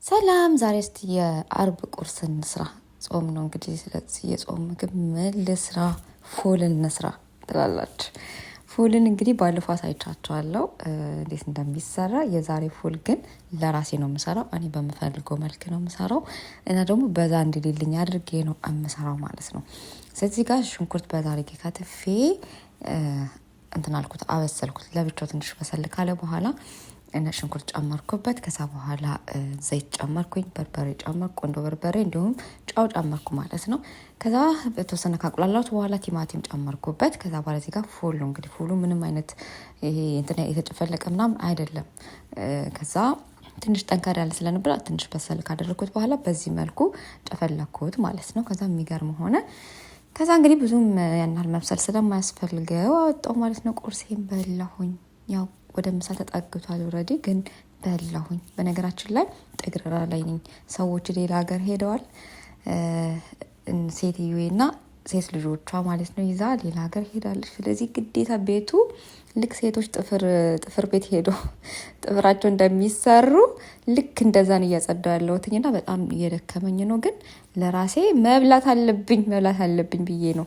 ሰላም ዛሬ እስቲ የአርብ ቁርስ እንስራ። ጾም ነው እንግዲህ። ስለዚህ የጾም ምግብ ምን ልስራ? ፉልን እንስራ ትላላችሁ። ፉልን እንግዲህ ባለፈው አሳይቻችኋለሁ እንዴት እንደሚሰራ። የዛሬ ፉል ግን ለራሴ ነው የምሰራው። እኔ በምፈልገው መልክ ነው የምሰራው እና ደግሞ በዛ እንዲልልኝ አድርጌ ነው የምሰራው ማለት ነው። ስለዚህ ጋር ሽንኩርት በዛ አድርጌ ከትፌ እንትን አልኩት፣ አበሰልኩት። ለብቻው ትንሽ በሰል ካለ በኋላ እና ሽንኩርት ጨመርኩበት። ከዛ በኋላ ዘይት ጨመርኩኝ፣ በርበሬ ጨመርኩ፣ ቆንጆ በርበሬ እንዲሁም ጨው ጨመርኩ ማለት ነው። ከዛ በተወሰነ ካቁላላሁት በኋላ ቲማቲም ጨመርኩበት። ከዛ በኋላ እዚህ ጋር ፉል ነው እንግዲህ። ፉሉ ምንም አይነት ይሄ እንትን የተጨፈለቀ ምናምን አይደለም። ከዛ ትንሽ ጠንከር ያለ ስለነበረ ትንሽ በሰል ካደረኩት በኋላ በዚህ መልኩ ጨፈለኩት ማለት ነው። ከዛ የሚገርም ሆነ። ከዛ እንግዲህ ብዙም ያናል መብሰል ስለማያስፈልገው አወጣው ማለት ነው። ቁርሴን በላሁኝ። ያው ወደ ምሳ ተጣግቷል ኦልሬዲ፣ ግን በላሁኝ። በነገራችን ላይ ጥግረራ ላይ ነኝ። ሰዎች ሌላ ሀገር ሄደዋል። ሴትዮና ሴት ልጆቿ ማለት ነው ይዛ ሌላ ሀገር ሄዳለች። ስለዚህ ግዴታ ቤቱ ልክ ሴቶች ጥፍር ቤት ሄዶ ጥፍራቸው እንደሚሰሩ ልክ እንደዛን እያጸዳው ያለሁትና በጣም እየደከመኝ ነው። ግን ለራሴ መብላት አለብኝ ብዬ ነው